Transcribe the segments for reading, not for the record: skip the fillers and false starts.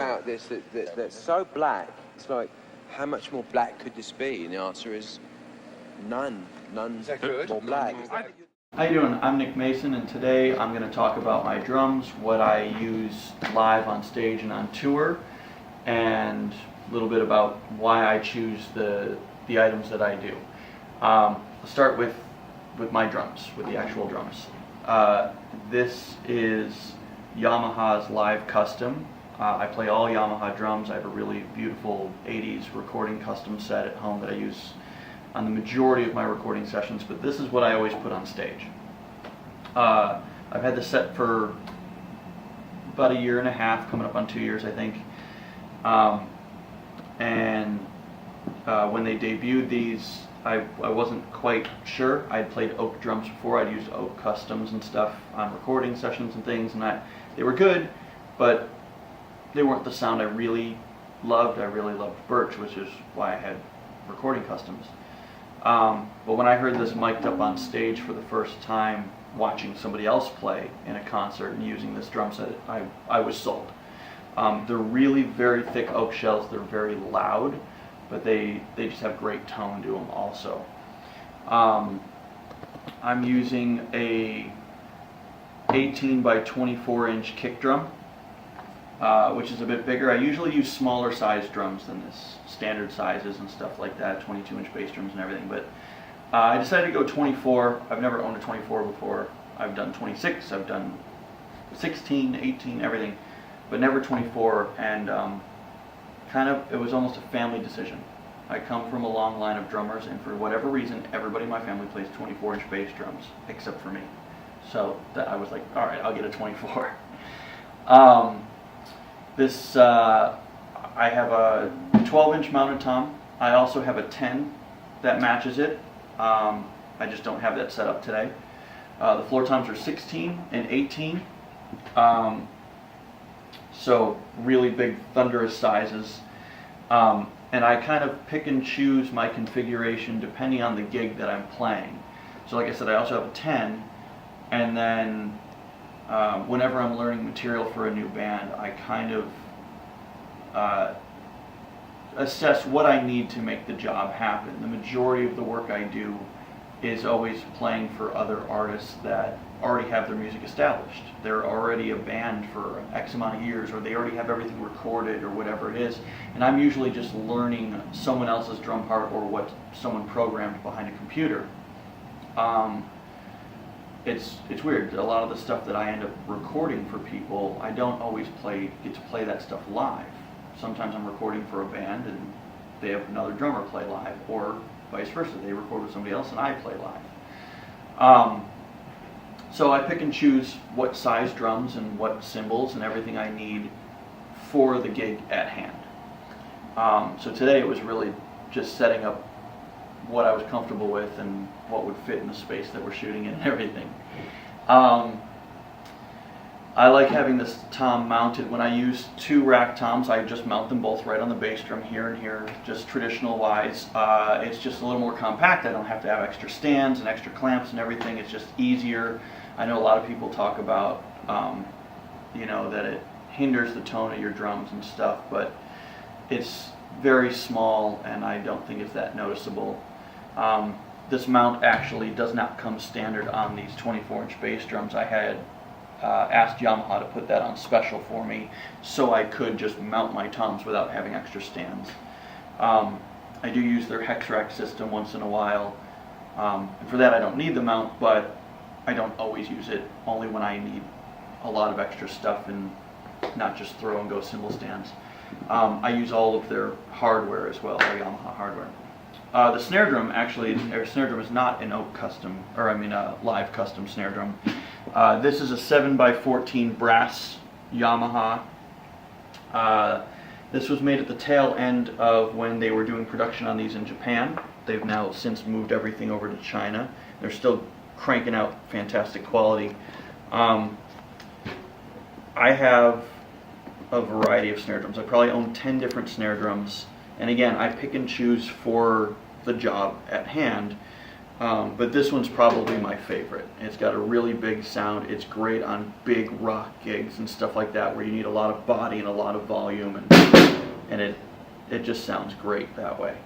about this that's so black. It's like, how much more black could this be? And the answer is none. None more black. How you doing? I'm Nick Mason, and today I'm going to talk about my drums, what I use live on stage and on tour, and a little bit about why I choose the items that I do. I'll start with my drums, with the actual drums. This is Yamaha's Live Custom. I play all Yamaha drums. I have a really beautiful 80s recording custom set at home that I use on the majority of my recording sessions, but this is what I always put on stage. I've had this set for about 1.5 years, coming up on 2 years, I think. When they debuted these, I wasn't quite sure. I'd played oak drums before. I'd used oak customs and stuff on recording sessions and things, and they were good, but they weren't the sound I really loved. I really loved birch, which is why I had recording customs. But when I heard this mic'd up on stage for the first time, watching somebody else play in a concert and using this drum set, I was sold. They're really very thick oak shells. They're very loud, but they just have great tone to them also. I'm using a 18 by 24 inch kick drum, which is a bit bigger. I usually use smaller size drums than this, standard sizes and stuff like that, 22 inch bass drums and everything, but I decided to go 24. I've never owned a 24 before. I've done 26, I've done 16, 18, everything, but never 24, and it was almost a family decision. I come from a long line of drummers, and for whatever reason, everybody in my family plays 24 inch bass drums, except for me. So I was like, all right, I'll get a 24. I have a 12 inch mounted tom. I also have a 10 that matches it. I just don't have that set up today. The floor toms are 16 and 18. So really big, thunderous sizes. And I kind of pick and choose my configuration depending on the gig that I'm playing. So like I said, I also have a 10, and then whenever I'm learning material for a new band, I kind of assess what I need to make the job happen. The majority of the work I do is always playing for other artists that already have their music established. They're already a band for X amount of years, or they already have everything recorded, or whatever it is, and I'm usually just learning someone else's drum part or what someone programmed behind a computer. It's weird. A lot of the stuff that I end up recording for people, I don't always get to play that stuff live. Sometimes I'm recording for a band and they have another drummer play live, or vice versa. They record with somebody else and I play live. So I pick and choose what size drums and what cymbals and everything I need for the gig at hand. So today it was really just setting up what I was comfortable with and what would fit in the space that we're shooting in and everything. I like having this tom mounted. When I use 2 rack toms, I just mount them both right on the bass drum here and here, just traditional wise. It's just a little more compact. I don't have to have extra stands and extra clamps and everything. It's just easier. I know a lot of people talk about, that it hinders the tone of your drums and stuff, but it's very small and I don't think it's that noticeable. This mount actually does not come standard on these 24 inch bass drums. I had asked Yamaha to put that on special for me so I could just mount my toms without having extra stands. I do use their hex rack system once in a while, and for that I don't need the mount, but I don't always use it, only when I need a lot of extra stuff and not just throw and go cymbal stands. I use all of their hardware as well, their Yamaha hardware. The snare drum, actually, their snare drum is not an oak custom, a live custom snare drum. This is a 7 by 14 brass Yamaha. This was made at the tail end of when they were doing production on these in Japan. They've now since moved everything over to China. They're still cranking out fantastic quality. I have a variety of snare drums. I probably own 10 different snare drums. And again, I pick and choose for the job at hand. But this one's probably my favorite. It's got a really big sound. It's great on big rock gigs and stuff like that where you need a lot of body and a lot of volume, and it just sounds great that way.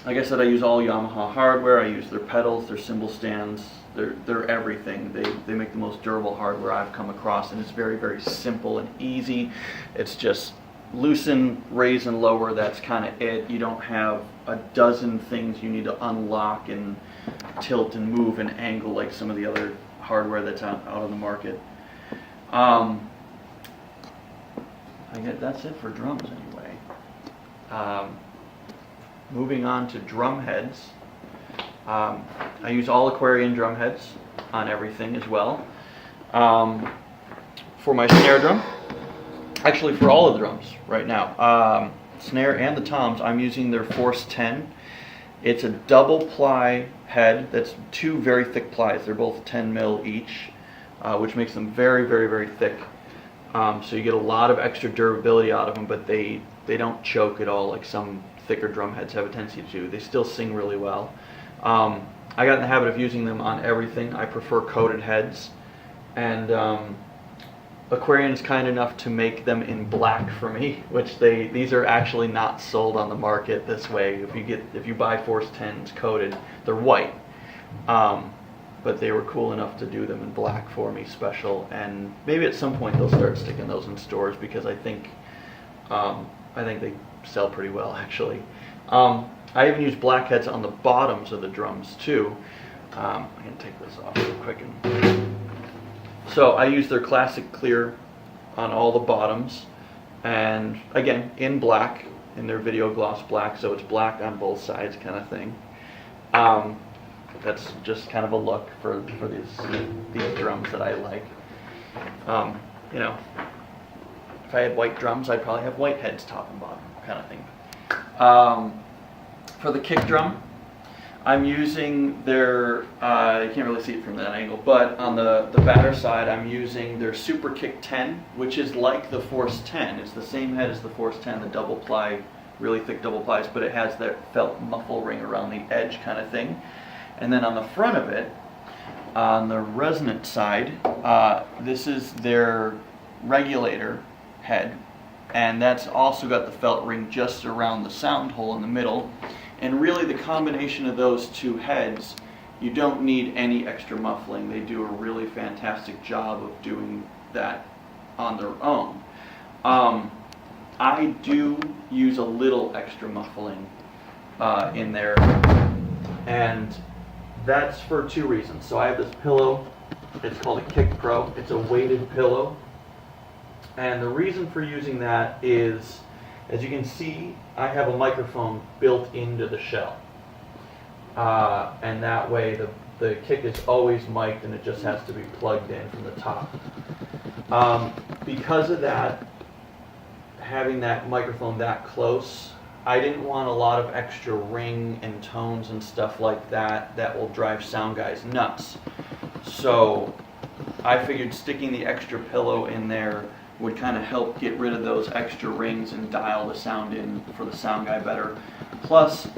Like I said, I use all Yamaha hardware. I use their pedals, their cymbal stands, they're everything. They make the most durable hardware I've come across, and it's very, very simple and easy. It's just loosen, raise, and lower. That's kind of it. You don't have a dozen things you need to unlock and tilt and move and angle like some of the other hardware that's out on the market. I guess that's it for drums anyway. Moving on to drum heads. I use all Aquarian drum heads on everything as well. For my snare drum, actually for all of the drums right now, snare and the toms, I'm using their Force 10. It's a double ply head that's two very thick plies. They're both 10 mil each, which makes them very, very, very thick. So you get a lot of extra durability out of them, but they don't choke at all like some thicker drum heads have a tendency to do. They still sing really well. I got in the habit of using them on everything. I prefer coated heads, and Aquarian is kind enough to make them in black for me, which these are actually not sold on the market this way. If you buy Force 10s coated, they're white, but they were cool enough to do them in black for me, special. And maybe at some point they'll start sticking those in stores because I think they sell pretty well actually. I even use black heads on the bottoms of the drums too. I'm going to take this off real quick. So I use their classic clear on all the bottoms, and again in black, in their video gloss black, so it's black on both sides kind of thing. That's just kind of a look for these drums that I like. You know, if I had white drums, I'd probably have white heads top and bottom kind of thing. For the kick drum, I'm using their, you can't really see it from that angle, but on the batter side, I'm using their Super Kick 10, which is like the Force 10. It's the same head as the Force 10, the double ply, really thick double plies, but it has that felt muffle ring around the edge kind of thing. And then on the front of it, on the resonant side, this is their regulator head, and that's also got the felt ring just around the sound hole in the middle. And really the combination of those two heads, you don't need any extra muffling. They do a really fantastic job of doing that on their own. I do use a little extra muffling in there, and that's for two reasons. So I have this pillow, it's called a Kick Pro. It's a weighted pillow, and the reason for using that is, as you can see, I have a microphone built into the shell, and that way the kick is always mic'd and it just has to be plugged in from the top. Because of that, having that microphone that close, I didn't want a lot of extra ring and tones and stuff like that that will drive sound guys nuts. So I figured sticking the extra pillow in there would kind of help get rid of those extra rings and dial the sound in for the sound guy better. Plus,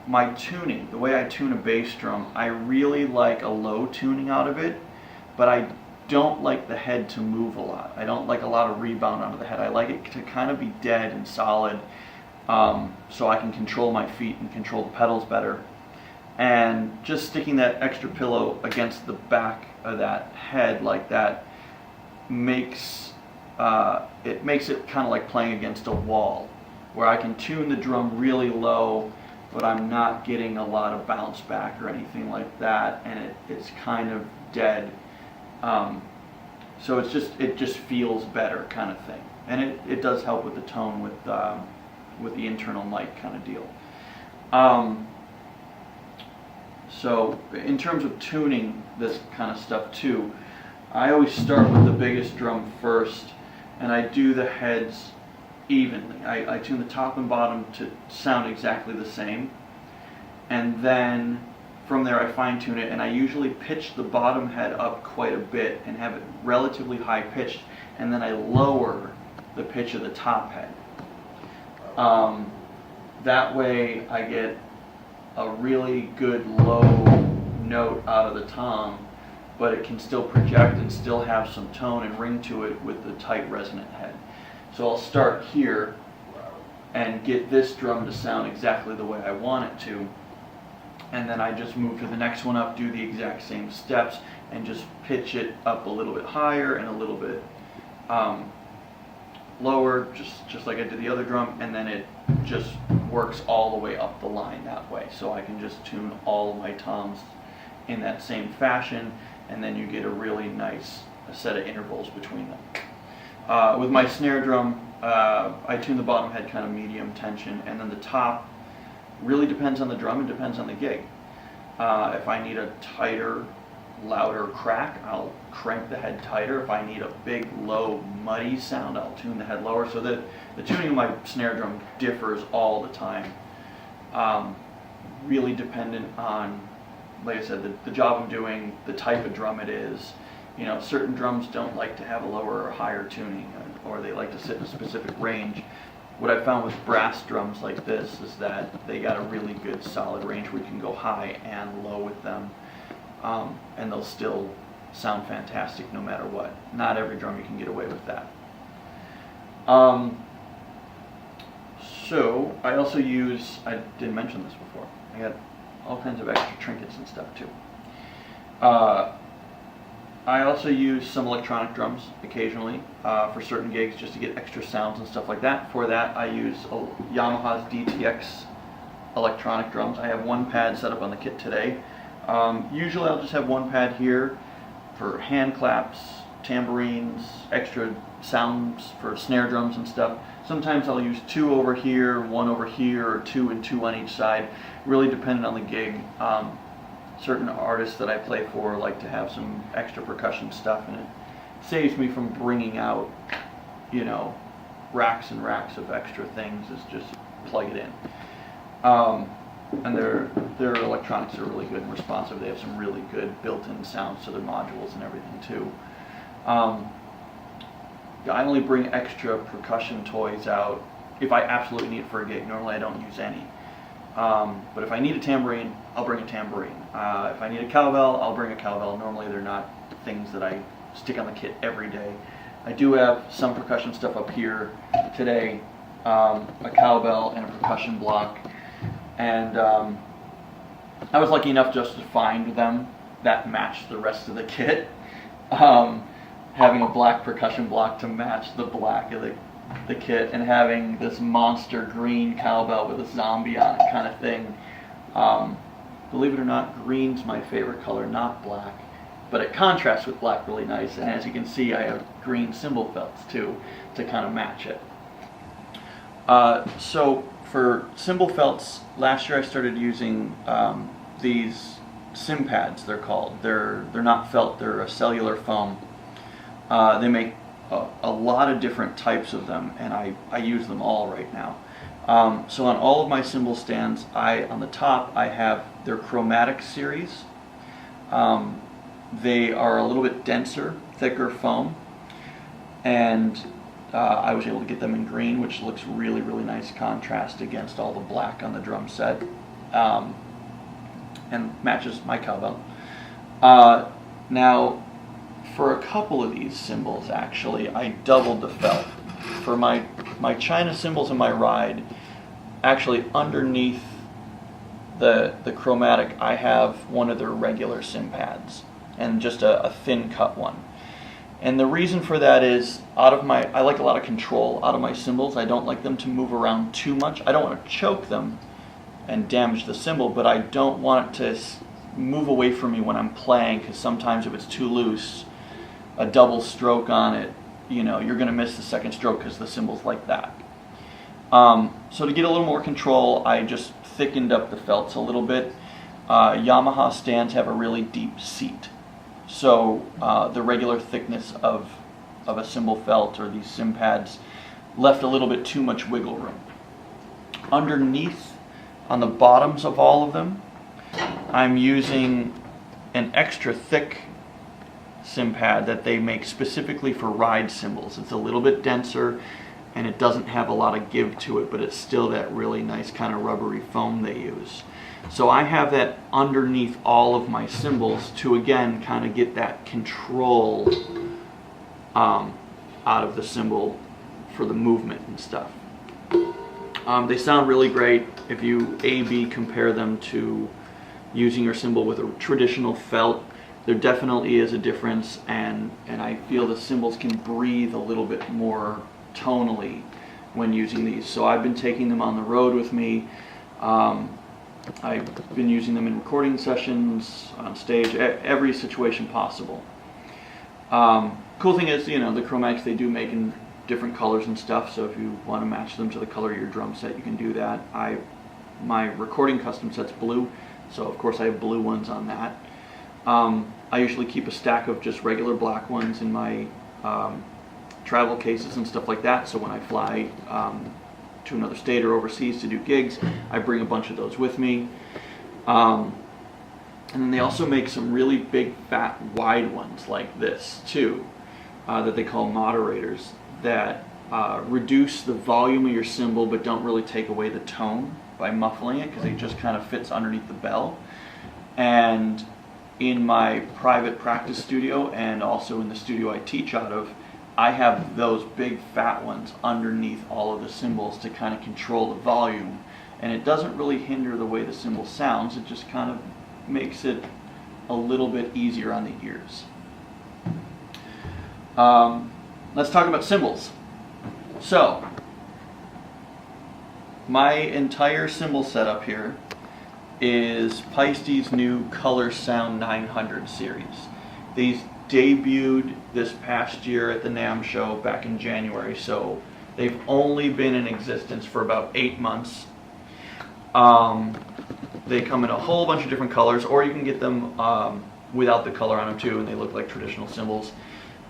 my tuning, the way I tune a bass drum, I really like a low tuning out of it, but I don't like the head to move a lot. I don't like a lot of rebound out of the head. I like it to kind of be dead and solid, so I can control my feet and control the pedals better. And just sticking that extra pillow against the back of that head like that makes it kind of like playing against a wall, where I can tune the drum really low, but I'm not getting a lot of bounce back or anything like that, and it's kind of dead. So it just feels better kind of thing, and it does help with the tone with the internal mic kind of deal. So in terms of tuning this kind of stuff too, I always start with the biggest drum first, and I do the heads evenly. I tune the top and bottom to sound exactly the same, and then from there I fine tune it, and I usually pitch the bottom head up quite a bit and have it relatively high pitched, and then I lower the pitch of the top head. That way I get a really good low note out of the tom, but it can still project and still have some tone and ring to it with the tight resonant head. So I'll start here and get this drum to sound exactly the way I want it to, and then I just move to the next one up, do the exact same steps, and just pitch it up a little bit higher and a little bit lower, just like I did the other drum, and then it just works all the way up the line that way. So I can just tune all of my toms in that same fashion, and then you get a really nice set of intervals between them. With my snare drum, I tune the bottom head kind of medium tension, and then the top really depends on the drum and depends on the gig. If I need a tighter, louder crack, I'll crank the head tighter. If I need a big, low, muddy sound, I'll tune the head lower. So the tuning of my snare drum differs all the time. Really dependent on, like I said, the job I'm doing, the type of drum it is. You know, certain drums don't like to have a lower or higher tuning, or they like to sit in a specific range. What I found with brass drums like this is that they got a really good solid range where you can go high and low with them, and they'll still sound fantastic no matter what. Not every drum you can get away with that. So I also use, I didn't mention this before, I got all kinds of extra trinkets and stuff too. I also use some electronic drums occasionally for certain gigs, just to get extra sounds and stuff like that. For that, I use Yamaha's DTX electronic drums. I have one pad set up on the kit today. Usually I'll just have one pad here for hand claps, tambourines, extra sounds for snare drums and stuff. Sometimes I'll use two over here, one over here, or two and two on each side, really depending on the gig. Certain artists that I play for like to have some extra percussion stuff, and it saves me from bringing out, you know, racks and racks of extra things. Is just plug it in. And their electronics are really good and responsive. They have some really good built-in sounds to their modules and everything too. I only bring extra percussion toys out if I absolutely need it for a gig. Normally I don't use any. But if I need a tambourine, I'll bring a tambourine. If I need a cowbell, I'll bring a cowbell. Normally they're not things that I stick on the kit every day. I do have some percussion stuff up here today, a cowbell and a percussion block. And I was lucky enough just to find them that matched the rest of the kit. Having a black percussion block to match the black of the kit, and having this monster green cowbell with a zombie on it kind of thing. Believe it or not, green's my favorite color, not black, but it contrasts with black really nice, and as you can see I have green cymbal felts too to kind of match it. So for cymbal felts, last year I started using these Cympads, they're called. They're not felt, they're a cellular foam. They make a lot of different types of them, and I use them all right now. So on all of my cymbal stands, on the top I have their chromatic series. They are a little bit denser, thicker foam, and I was able to get them in green, which looks really, really nice contrast against all the black on the drum set, and matches my cowbell. Now, for a couple of these cymbals, actually, I doubled the felt. For my China cymbals and my ride, actually underneath the chromatic, I have one of their regular Cympads, and just a thin cut one. And the reason for that is, I like a lot of control out of my cymbals. I don't like them to move around too much. I don't want to choke them and damage the cymbal, but I don't want it to move away from me when I'm playing, because sometimes if it's too loose, a double stroke on it, you know, you're going to miss the second stroke because the cymbal's like that. So to get a little more control, I just thickened up the felts a little bit. Yamaha stands have a really deep seat, so the regular thickness of a cymbal felt or these Cympads left a little bit too much wiggle room. Underneath, on the bottoms of all of them, I'm using an extra thick Cympad that they make specifically for ride cymbals. It's a little bit denser, and it doesn't have a lot of give to it, but it's still that really nice kind of rubbery foam they use. So I have that underneath all of my cymbals to, again, kind of get that control out of the cymbal for the movement and stuff. They sound really great if you A/B compare them to using your cymbal with a traditional felt. There definitely is a difference, and I feel the cymbals can breathe a little bit more tonally when using these. So I've been taking them on the road with me. I've been using them in recording sessions, on stage, every situation possible. Cool thing is, you know, the chromatics they do make in different colors and stuff, so if you want to match them to the color of your drum set, you can do that. My recording custom set's blue, so of course I have blue ones on that. I usually keep a stack of just regular black ones in my travel cases and stuff like that, so when I fly to another state or overseas to do gigs, I bring a bunch of those with me. And then they also make some really big, fat, wide ones like this too, that they call moderators, that reduce the volume of your cymbal but don't really take away the tone by muffling it, because it just kind of fits underneath the bell. And in my private practice studio and also in the studio I teach out of, I have those big fat ones underneath all of the cymbals to kind of control the volume, and it doesn't really hinder the way the cymbal sounds, it just kind of makes it a little bit easier on the ears. Let's talk about cymbals. So, my entire cymbal setup here is Paiste's new Color Sound 900 series. These debuted this past year at the NAMM show back in January, so they've only been in existence for about 8 months. They come in a whole bunch of different colors, or you can get them without the color on them too, and they look like traditional cymbals.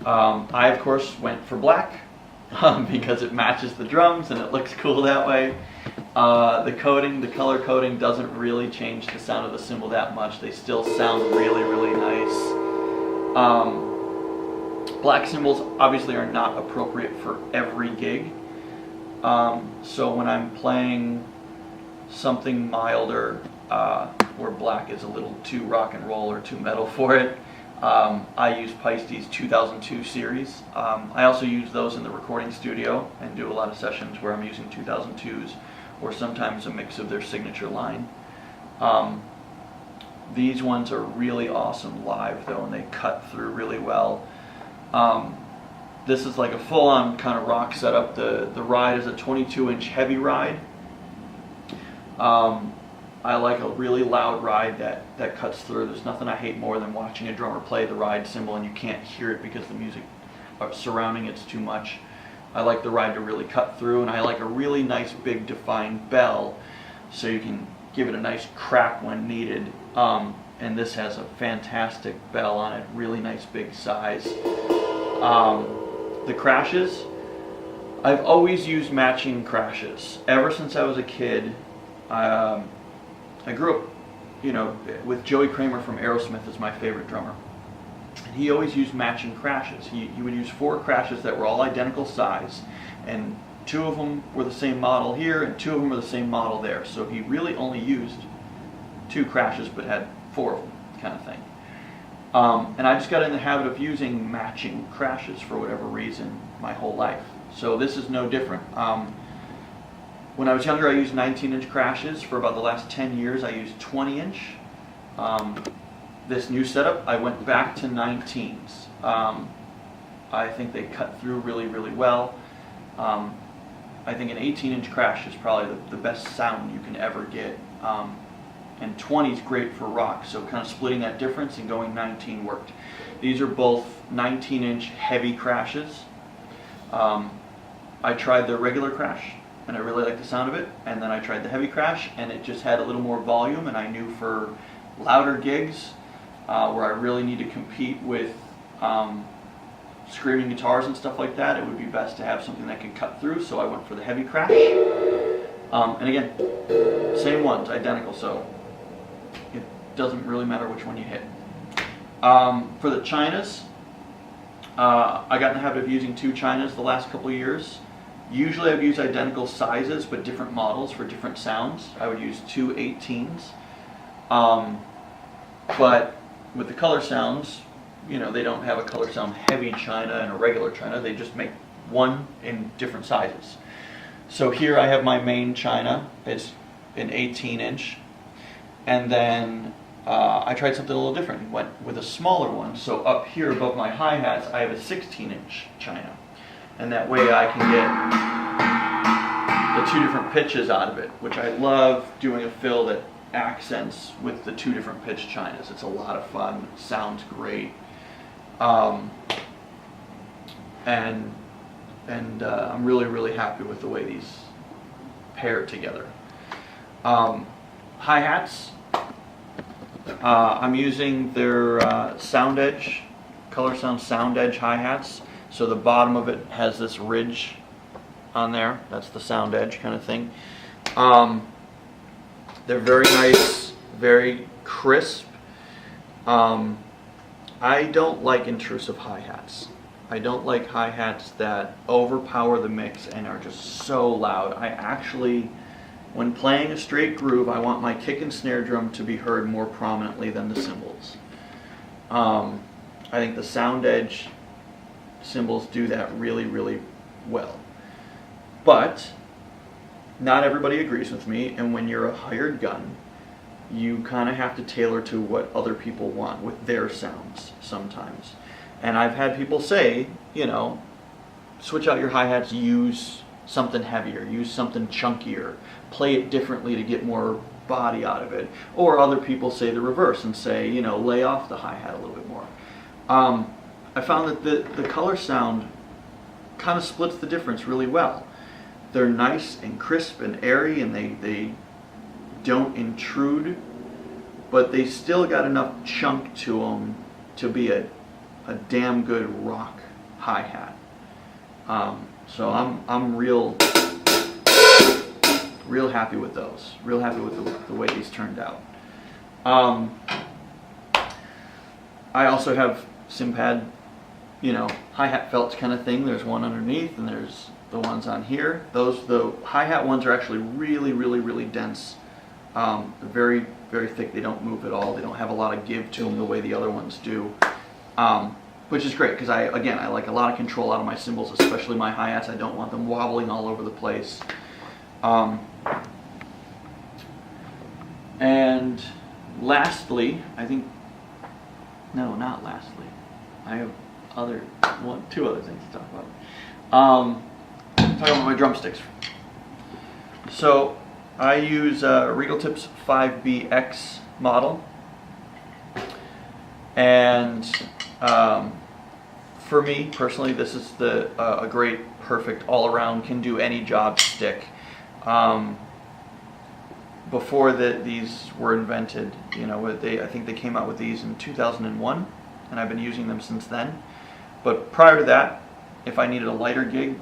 I of course went for black because it matches the drums and it looks cool that way. The coating, the color coating, doesn't really change the sound of the cymbal that much. They still sound really, really nice. Black cymbals obviously are not appropriate for every gig. So when I'm playing something milder, where black is a little too rock and roll or too metal for it, I use Paiste's 2002 series. I also use those in the recording studio and do a lot of sessions where I'm using 2002s, or sometimes a mix of their signature line. These ones are really awesome live though, and they cut through really well. This is like a full-on kind of rock setup. The ride is a 22-inch heavy ride. I like a really loud ride that cuts through. There's nothing I hate more than watching a drummer play the ride cymbal and you can't hear it because the music surrounding it's too much. I like the ride to really cut through, and I like a really nice big defined bell so you can give it a nice crack when needed. And this has a fantastic bell on it, really nice big size. The crashes, I've always used matching crashes. Ever since I was a kid, I grew up, you know, with Joey Kramer from Aerosmith as my favorite drummer. And he always used matching crashes. He would use 4 crashes that were all identical size, and 2 of them were the same model here, and 2 of them were the same model there. So he really only used 2 crashes, but had 4 of them, kind of thing. And I just got in the habit of using matching crashes for whatever reason my whole life. So this is no different. When I was younger, I used 19-inch crashes. For about the last 10 years, I used 20-inch. This new setup, I went back to 19s. I think they cut through really, really well. I think an 18-inch crash is probably the best sound you can ever get. And 20 is great for rock, so kind of splitting that difference and going 19 worked. These are both 19-inch heavy crashes. I tried the regular crash, and I really liked the sound of it, and then I tried the heavy crash, and it just had a little more volume, and I knew for louder gigs where I really need to compete with screaming guitars and stuff like that, it would be best to have something that could cut through, so I went for the heavy crash. And again, same ones, identical, so it doesn't really matter which one you hit. For the Chinas, I got in the habit of using 2 Chinas the last couple of years. Usually I would use identical sizes but different models for different sounds. I would use two 18s. But with the color sounds, you know, they don't have a color sound heavy china and a regular china. They just make one in different sizes. So here I have my main china. It's an 18-inch. And then I tried something a little different. Went with a smaller one. So up here above my hi-hats, I have a 16-inch china. And that way I can get the two different pitches out of it, which I love doing a fill that accents with the two different pitch chinas. It's a lot of fun. It sounds great. And I'm really happy with the way these pair together. Hi-hats. I'm using their Sound Edge, Color Sound Sound Edge hi-hats. So the bottom of it has this ridge on there. That's the Sound Edge kind of thing. They're very nice, very crisp. I don't like intrusive hi-hats. I don't like hi-hats that overpower the mix and are just so loud. I actually, when playing a straight groove, I want my kick and snare drum to be heard more prominently than the cymbals. I think the Sound Edge cymbals do that really well. But not everybody agrees with me, and when you're a hired gun, you kind of have to tailor to what other people want with their sounds sometimes. And I've had people say, you know, switch out your hi-hats, use something heavier, use something chunkier, play it differently to get more body out of it. Or other people say the reverse and say, you know, lay off the hi-hat a little bit more. I found that the color sound kind of splits the difference really well. They're nice and crisp and airy, and they don't intrude, but they still got enough chunk to them to be a damn good rock hi-hat. So I'm real happy with those. Real happy with the way these turned out. I also have Cympad, you know, hi-hat felts kind of thing. There's one underneath, and there's the ones on here. The hi-hat ones are actually really dense. They're very thick. They don't move at all. They don't have a lot of give to them the way the other ones do, which is great because I like a lot of control out of my cymbals, especially my hi-hats. I don't want them wobbling all over the place. And lastly, not lastly. I have two other things to talk about. Talking about my drumsticks. So I use Regal Tip's 5BX model, and for me personally, this is a great, perfect, all-around, can do any job stick. Before these were invented, you know, I think they came out with these in 2001, and I've been using them since then. But prior to that, if I needed a lighter gig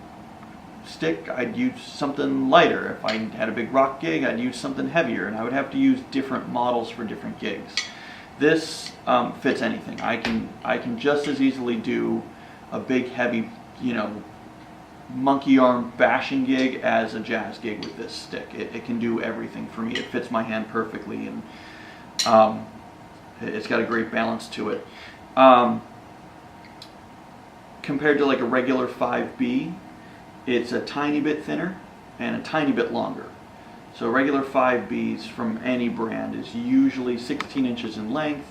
stick, I'd use something lighter. If I had a big rock gig, I'd use something heavier, and I would have to use different models for different gigs. This fits anything. I can just as easily do a big, heavy, you know, monkey arm bashing gig as a jazz gig with this stick. It can do everything for me. It fits my hand perfectly, and it's got a great balance to it. Compared to like a regular 5B, it's a tiny bit thinner and a tiny bit longer. So regular 5Bs from any brand is usually 16 inches in length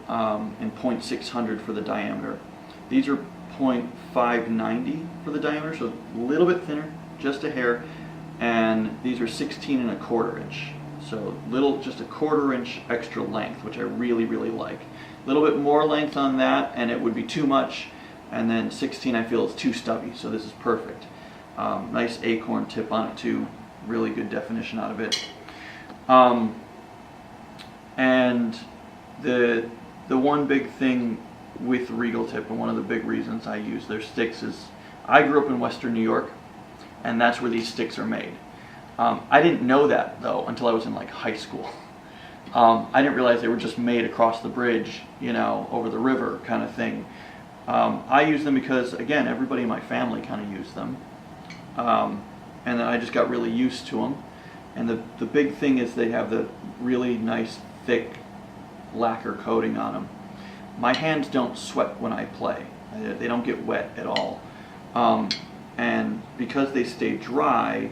and 0.600 for the diameter. These are 0.590 for the diameter, so a little bit thinner, just a hair, and these are 16 and a quarter inch. So just a quarter inch extra length, which I really like. A little bit more length on that and it would be too much, and then 16 I feel is too stubby, so this is perfect. Nice acorn tip on it too, really good definition out of it. And the one big thing with Regal Tip, and one of the big reasons I use their sticks, is I grew up in Western New York, and that's where these sticks are made. I didn't know that though until I was in like high school. I didn't realize they were just made across the bridge, you know, over the river kind of thing. I use them because, again, everybody in my family kind of used them. And then I just got really used to them. And the big thing is they have the really nice thick lacquer coating on them. My hands don't sweat when I play. They don't get wet at all. And because they stay dry,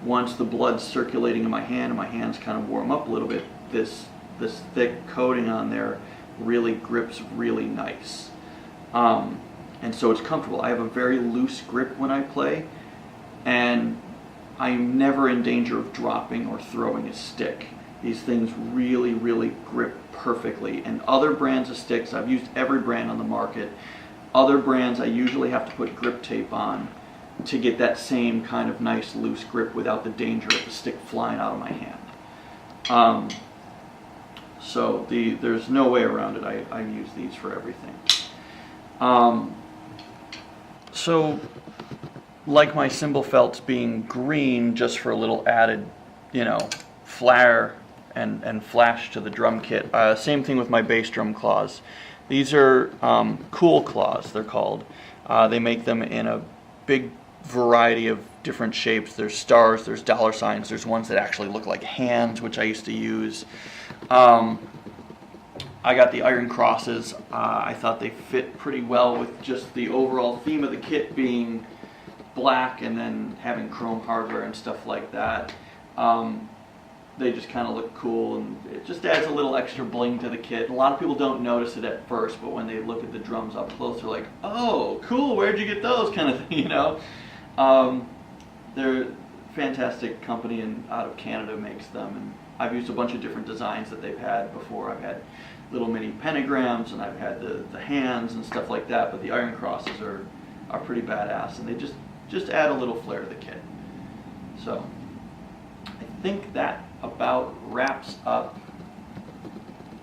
once the blood's circulating in my hand and my hands kind of warm up a little bit, this thick coating on there really grips really nice. And so it's comfortable. I have a very loose grip when I play, and I'm never in danger of dropping or throwing a stick. These things really, really grip perfectly. And other brands of sticks, I've used every brand on the market. Other brands I usually have to put grip tape on to get that same kind of nice loose grip without the danger of the stick flying out of my hand. So there's no way around it. I use these for everything. So like my cymbal felts being green just for a little added, flair and flash to the drum kit. Same thing with my bass drum claws. These are cool claws, they're called. They make them in a big variety of different shapes. There's stars, there's dollar signs, there's ones that actually look like hands, which I used to use. I got the iron crosses. I thought they fit pretty well with just the overall theme of the kit being black and then having chrome hardware and stuff like that. They just kind of look cool, and it just adds a little extra bling to the kit. A lot of people don't notice it at first, but when they look at the drums up close, they're like, oh, cool, where'd you get those, kind of thing, They're a fantastic company, and out of Canada makes them, and I've used a bunch of different designs that they've had before. I've had little mini pentagrams, and I've had the hands and stuff like that, but the iron crosses are pretty badass, and they just add a little flair to the kit. So I think that about wraps up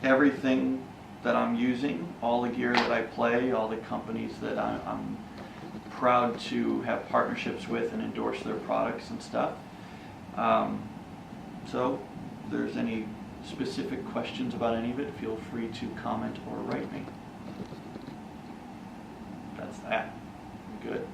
everything that I'm using, all the gear that I play, all the companies that I'm proud to have partnerships with and endorse their products and stuff. So if there's any specific questions about any of it, feel free to comment or write me. That's that. Good.